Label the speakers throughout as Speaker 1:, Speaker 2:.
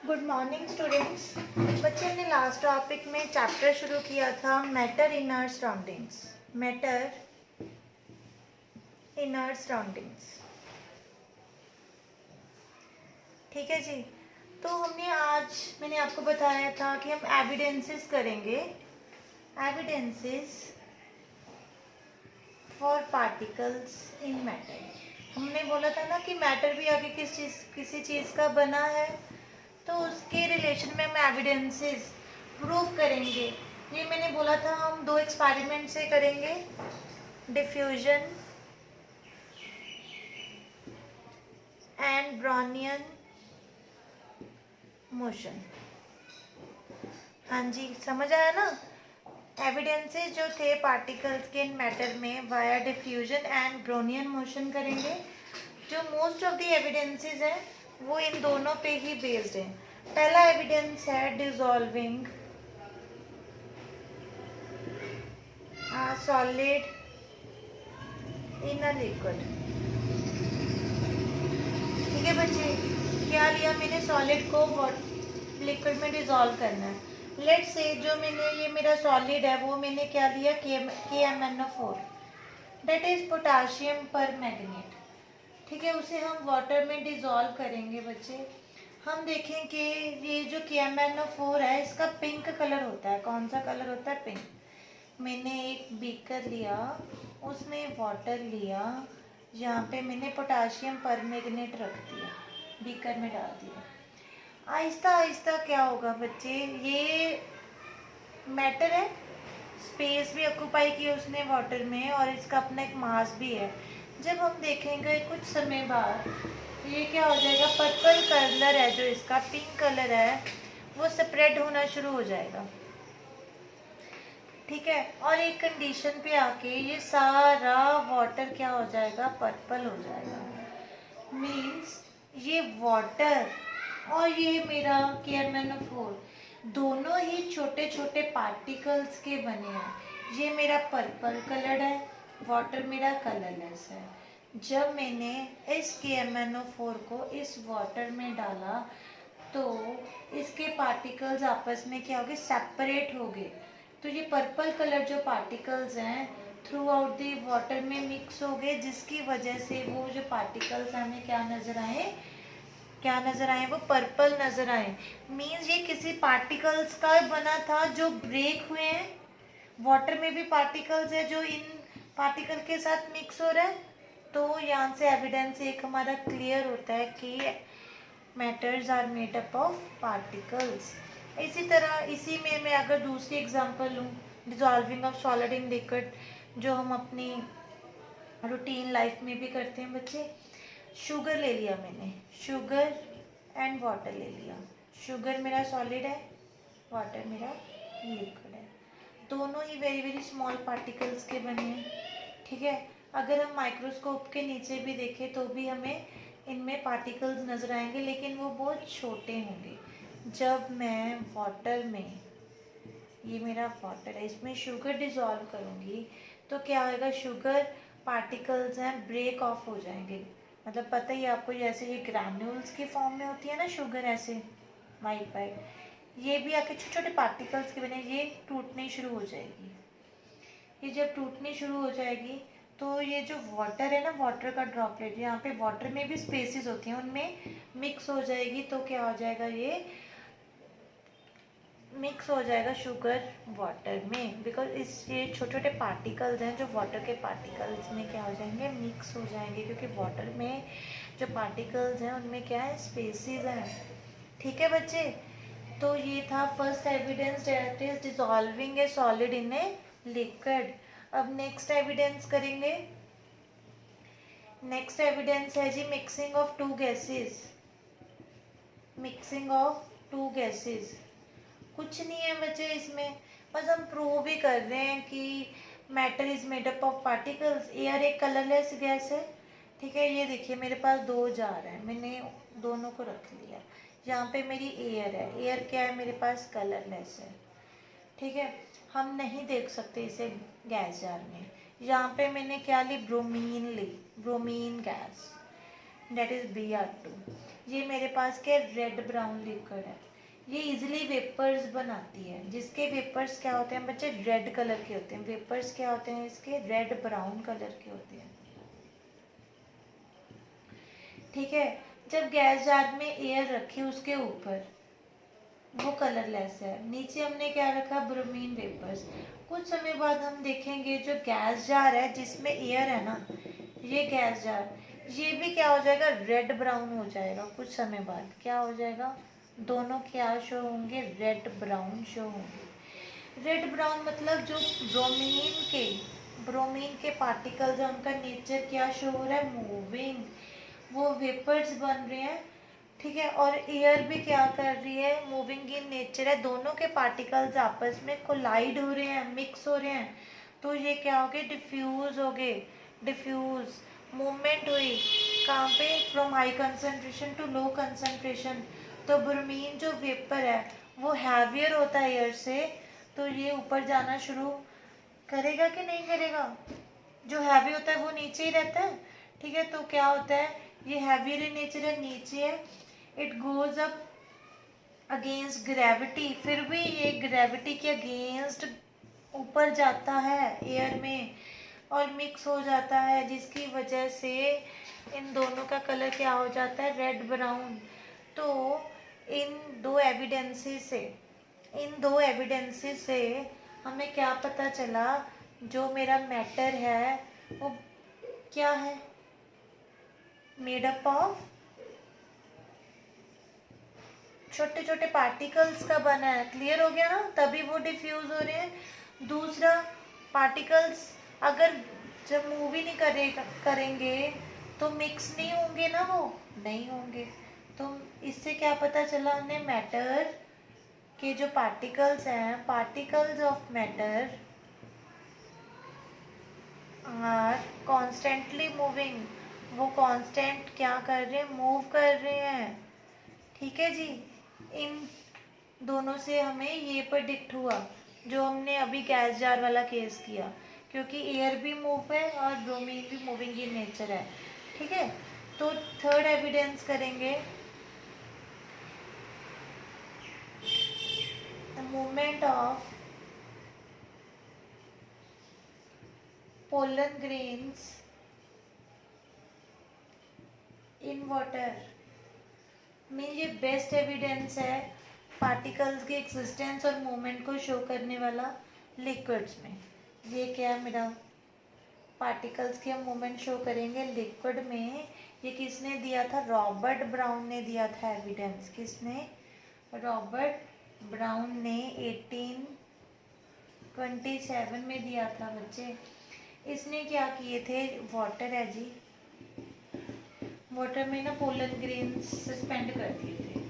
Speaker 1: Good morning students. बच्चे ने last topic में चैप्टर शुरू किया था matter in our surroundings. Matter in our surroundings, ठीक है जी। तो हमने आज मैंने आपको बताया था कि हम एविडेंसेस करेंगे, evidences for particles in matter. हमने बोला था ना कि मैटर भी आगे किसी चीज़ का बना है, तो उसके रिलेशन में हम एविडेंसेस प्रूव करेंगे। ये मैंने बोला था हम दो एक्सपेरिमेंट से करेंगे, डिफ्यूजन एंड ब्राउनियन मोशन। हाँ जी, समझ आया ना। एविडेंसेस जो थे पार्टिकल्स के इन मैटर में via diffusion and Brownian motion करेंगे। जो मोस्ट ऑफ द एविडेंसेस हैं वो इन दोनों पे ही बेस्ड हैं। पहला एविडेंस है dissolving solid in a liquid. ठीक है बच्चे, क्या लिया मैंने, सॉलिड को लिक्विड में डिसॉल्व करना है। लेट्स से जो मैंने ये मेरा सॉलिड है वो मैंने क्या लिया, KMnO4, दैट इज पोटाशियम पर मैग्नेट। ठीक है, उसे हम वाटर में डिसॉल्व करेंगे बच्चे। हम देखें कि ये जो KMnO4 है इसका पिंक कलर होता है। कौन सा कलर होता है? पिंक। मैंने एक बीकर लिया, उसमें वाटर लिया, यहाँ पे मैंने पोटाशियम परमैंगनेट रख दिया, बीकर में डाल दिया। आहिस्ता आहिस्ता क्या होगा बच्चे, ये मैटर है, स्पेस भी ऑक्यूपाई की उसने वाटर में और इसका अपना एक मास भी है। जब हम देखेंगे कुछ समय बाद ये क्या हो जाएगा, पर्पल कलर है जो इसका, पिंक कलर है, वो स्प्रेड होना शुरू हो जाएगा। ठीक है, और एक कंडीशन पे आके ये सारा वाटर क्या हो जाएगा, पर्पल हो जाएगा। मीन्स ये वाटर और ये मेरा KMnO4 दोनों ही छोटे छोटे पार्टिकल्स के बने हैं। ये मेरा पर्पल कलर है, वाटर मेरा कलरलेस है। जब मैंने इस KMnO4 को इस वाटर में डाला तो इसके पार्टिकल्स आपस में क्या हो गए, सेपरेट हो गए। तो ये पर्पल कलर जो पार्टिकल्स हैं थ्रू आउट दी वाटर में मिक्स हो गए, जिसकी वजह से वो जो पार्टिकल्स हमें क्या नजर आए, क्या नजर आए, वो पर्पल नजर आए। मीन्स ये किसी पार्टिकल्स का बना था जो ब्रेक हुए हैं। वाटर में भी पार्टिकल्स है जो इन पार्टिकल के साथ मिक्स हो रहा है। तो यहाँ से एविडेंस एक हमारा क्लियर होता है कि matters are made up of particles. इसी तरह इसी में मैं अगर दूसरी एग्जांपल लूँ, dissolving of solid in liquid, जो हम अपनी रूटीन लाइफ में भी करते हैं बच्चे। शुगर ले लिया मैंने, शुगर एंड वाटर ले लिया। शुगर मेरा सॉलिड है, वाटर मेरा लिक्विड है। दोनों ही वेरी वेरी स्मॉल पार्टिकल्स के बने हैं। ठीक है, अगर हम माइक्रोस्कोप के नीचे भी देखें तो भी हमें इनमें पार्टिकल्स नजर आएंगे, लेकिन वो बहुत छोटे होंगे। जब मैं वाटर में, ये मेरा वाटर है, इसमें शुगर डिसॉल्व करूँगी तो क्या होगा, शुगर पार्टिकल्स हैं ब्रेक ऑफ हो जाएंगे। मतलब पता ही आपको, जैसे ये ग्रैन्यूल्स की फॉर्म में होती है ना शुगर, ऐसे वाइट वाइट, ये भी आके छोटे छोटे पार्टिकल्स के बने, ये टूटनी शुरू हो जाएगी। ये जब टूटनी शुरू हो जाएगी तो ये जो वाटर है ना, वाटर का ड्रॉपलेट, यहाँ पे वाटर में भी स्पेसिस होती हैं, उनमें मिक्स हो जाएगी। तो क्या हो जाएगा, ये मिक्स हो जाएगा शुगर वाटर में, बिकॉज इस ये छोटे छोटे पार्टिकल्स हैं जो वाटर के पार्टिकल्स में क्या हो जाएंगे, मिक्स हो जाएंगे, क्योंकि वाटर में जो पार्टिकल्स हैं उनमें क्या है, स्पेसिस हैं। ठीक है बच्चे, तो ये था first evidence, that is dissolving a solid in a liquid. अब नेक्स्ट एविडेंस करेंगे। नेक्स्ट एविडेंस है जी mixing of two gases. Mixing of two gases, कुछ नहीं है बच्चे इसमें, बस हम प्रूव ही कर रहे हैं कि matter is made up of particles. Air एक कलरलेस गैस है। ठीक है, ये देखिए मेरे पास दो जार है, मैंने दोनों को रख लिया। यहाँ पे मेरी एयर है, एयर क्या है मेरे पास, कलरलेस है। ठीक है, हम नहीं देख सकते इसे गैस जार में। यहाँ पे मैंने क्या ली, ब्रोमीन ली, bromine gas. That is Br2। ये मेरे पास क्या रेड ब्राउन लिक्विड है, ये इजिली वेपर्स बनाती है, जिसके वेपर्स क्या होते हैं बच्चे, रेड कलर के होते हैं। वेपर्स क्या होते हैं इसके, रेड ब्राउन कलर के होते हैं। ठीक है, जब गैस जार में एयर रखी उसके ऊपर, वो कलरलेस है। नीचे हमने क्या रखा, ब्रोमीन वेपर्स। कुछ समय बाद हम देखेंगे जो गैस जार है जिसमें एयर है ना, ये गैस जार, ये भी क्या हो जाएगा, रेड ब्राउन हो जाएगा। कुछ समय बाद क्या हो जाएगा, दोनों क्या शो होंगे, रेड ब्राउन शो होंगे। रेड ब्राउन मतलब जो ब्रोमीन के पार्टिकल्स हैं उनका नेचर क्या शो हो रहा है, मूविंग, वो वेपर्स बन रहे हैं। ठीक है, और एयर भी क्या कर रही है, मूविंग इन नेचर है। दोनों के पार्टिकल्स आपस में कोलाइड हो रहे हैं, मिक्स हो रहे हैं, तो ये क्या हो गए, डिफ्यूज हो गए। डिफ्यूज मूवमेंट हुई कहाँ पे, from high concentration to low concentration. तो ब्रोमीन जो वेपर है वो हैवियर होता है एयर से, तो ये ऊपर जाना शुरू करेगा कि नहीं करेगा। जो हैवी होता है वो नीचे ही रहता है। ठीक है, तो क्या होता है, ये हैवियर इन नेचर है, नीचे है, it goes up against gravity, फिर भी ये ग्रेविटी के अगेंस्ट ऊपर जाता है एयर में और मिक्स हो जाता है, जिसकी वजह से इन दोनों का कलर क्या हो जाता है, रेड ब्राउन। तो इन दो एविडेंसेस से हमें क्या पता चला, जो मेरा मैटर है वो क्या है, मेड अप ऑफ छोटे छोटे पार्टिकल्स का बना है। क्लियर हो गया ना, तभी वो डिफ्यूज हो रहे हैं। दूसरा, पार्टिकल्स अगर जब मूव ही नहीं करेंगे तो मिक्स नहीं होंगे ना, वो नहीं होंगे। तो इससे क्या पता चला हमें, मैटर के जो पार्टिकल्स हैं, particles of matter are constantly moving, वो कांस्टेंट क्या कर रहे हैं, मूव कर रहे हैं। ठीक है जी, इन दोनों से हमें ये प्रेडिक्ट हुआ, जो हमने अभी गैस जार वाला केस किया, क्योंकि एयर भी मूव है और ब्रोमीन भी मूविंग इन नेचर है। ठीक है, तो थर्ड एविडेंस करेंगे, the movement of pollen grains in water में। ये बेस्ट एविडेंस है पार्टिकल्स के एक्सिस्टेंस और मूवमेंट को शो करने वाला लिक्विड्स में। ये क्या है मेरा, पार्टिकल्स के हम मूवमेंट शो करेंगे लिक्विड में। ये किसने दिया था, रॉबर्ट ब्राउन ने दिया था एविडेंस। किसने, रॉबर्ट ब्राउन ने 1827 में दिया था बच्चे। इसने क्या किए थे, वाटर है जी, वाटर में ना पोलन ग्रेन्स सस्पेंड कर दिए थे।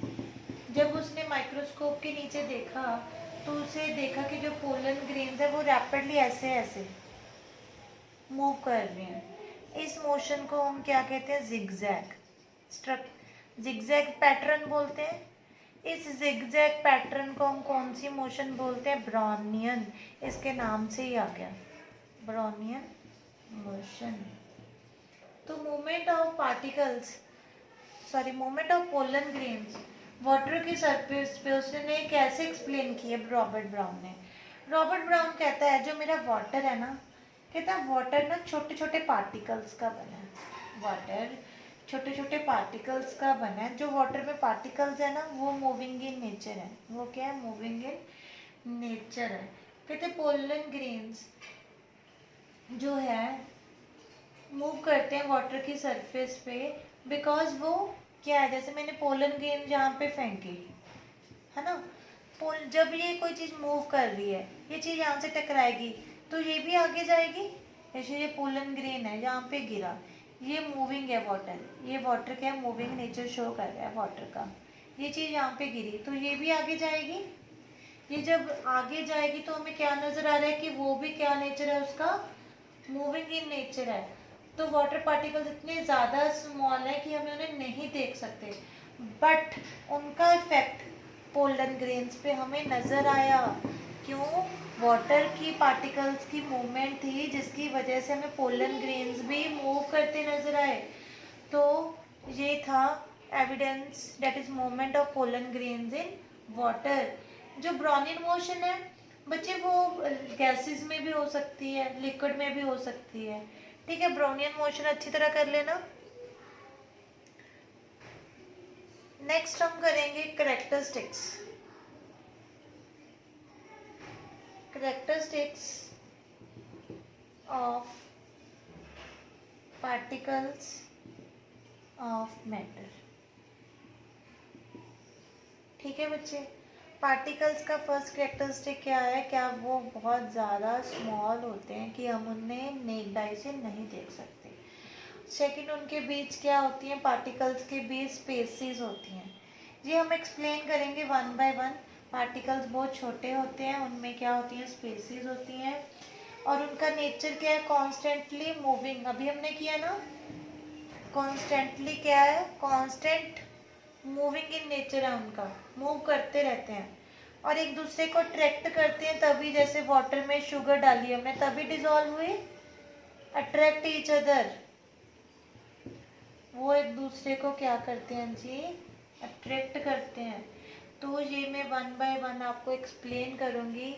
Speaker 1: जब उसने माइक्रोस्कोप के नीचे देखा तो उसे देखा कि जो पोलन ग्रेन्स है वो रैपिडली ऐसे ऐसे मूव कर रहे हैं। इस मोशन को हम क्या कहते हैं, जिगजैग पैटर्न बोलते हैं। इस जिगजैग पैटर्न को हम कौन सी मोशन बोलते हैं, ब्राउनियन। इसके नाम से ही आ गया, ब्राउनियन मोशन। तो movement of pollen grains water की सरफेस पे उसने कैसे एक्सप्लेन किया, रॉबर्ट ब्राउन ने। रॉबर्ट ब्राउन कहता है जो मेरा वाटर है ना, कहता है वाटर ना छोटे छोटे पार्टिकल्स का बना है। वाटर छोटे छोटे पार्टिकल्स का बना है। जो वाटर में पार्टिकल्स है ना वो मूविंग इन नेचर है। वो क्या है, मूविंग इन नेचर है। कहते पोलन ग्रेन्स जो है मूव करते हैं वाटर की सरफेस पे, बिकॉज वो क्या है, जैसे मैंने पोलन ग्रेन जहाँ पे फेंकी है ना, जब ये कोई चीज़ मूव कर रही है, ये चीज़ यहाँ से टकराएगी तो ये भी आगे जाएगी। जैसे ये पोलन ग्रेन है यहाँ पे गिरा, ये मूविंग है वाटर, ये वाटर क्या है, मूविंग नेचर शो कर रहा है वाटर का। ये चीज़ यहाँ पे गिरी तो ये भी आगे जाएगी। ये जब आगे जाएगी तो हमें क्या नज़र आ रहा है कि वो भी क्या नेचर है उसका, मूविंग इन नेचर है। तो वाटर पार्टिकल्स इतने ज़्यादा स्मॉल है कि हमें उन्हें नहीं देख सकते, बट उनका इफेक्ट पोलन ग्रेन्स पे हमें नज़र आया। क्यों, वाटर की पार्टिकल्स की मूवमेंट थी जिसकी वजह से हमें पोलन ग्रेन्स भी मूव करते नजर आए। तो ये था evidence that is movement of pollen grains in water. जो ब्रोनियन मोशन है बच्चे वो गैसेस में भी हो सकती है, लिक्विड में भी हो सकती है। ठीक है, ब्रोनियन मोशन अच्छी तरह कर लेना। नेक्स्ट हम करेंगे characteristics. Characteristics of particles of matter. ठीक है बच्चे, पार्टिकल्स का फर्स्ट कैरेक्टरिस्टिक क्या है? क्या वो बहुत ज़्यादा स्मॉल होते हैं कि हम उन्हें नेक्ड आई से नहीं देख सकते। सेकंड, उनके बीच क्या होती हैं? पार्टिकल्स के बीच स्पेसिस होती हैं। ये हम एक्सप्लेन करेंगे वन बाय वन। पार्टिकल्स बहुत छोटे होते हैं, उनमें क्या होती हैं? स्पेसिस होती हैं। और उनका नेचर क्या है? Constantly moving. अभी हमने किया ना, कॉन्स्टेंटली क्या है? कॉन्स्टेंट मूविंग इन नेचर है उनका, मूव करते रहते हैं और एक दूसरे को अट्रैक्ट करते हैं। तभी जैसे वाटर में शुगर डाली हमने तभी डिजोल्व हुई, अट्रैक्ट ईच अदर। वो एक दूसरे को क्या करते हैं जी? अट्रैक्ट करते हैं। तो ये मैं वन बाय वन आपको एक्सप्लेन करूँगी।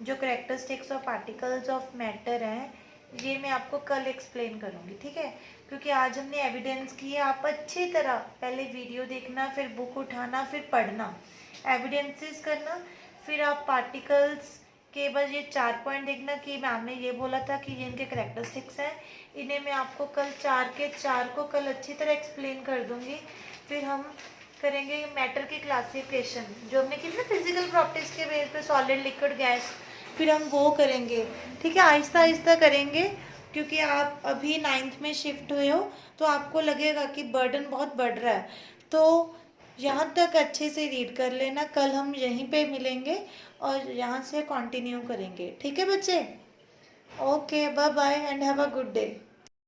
Speaker 1: जो characteristics of particles of matter हैं ये मैं आपको कल एक्सप्लेन करूँगी, ठीक है? क्योंकि आज हमने एविडेंस की है। आप अच्छी तरह पहले वीडियो देखना, फिर बुक उठाना, फिर पढ़ना, एविडेंसेस करना, फिर आप पार्टिकल्स के बस ये 4 पॉइंट देखना कि मैम ने ये बोला था कि ये इनके कैरेक्टरिस्टिक्स हैं। इन्हें मैं आपको कल 4 के 4 को कल अच्छी तरह एक्सप्लेन कर दूँगी। फिर हम करेंगे मैटर की क्लासिफिकेशन, जो हमने की थी ना फिजिकल प्रॉपर्टीज के बेस पे, सॉलिड, लिक्विड, गैस। फिर हम वो करेंगे, ठीक है? आहिस्ता आहिस्ता करेंगे क्योंकि आप अभी 9th में शिफ्ट हुए हो तो आपको लगेगा कि बर्डन बहुत बढ़ रहा है। तो यहाँ तक अच्छे से रीड कर लेना। कल हम यहीं पे मिलेंगे और यहाँ से कंटिन्यू करेंगे, ठीक है बच्चे? Okay, bye bye and have a good day.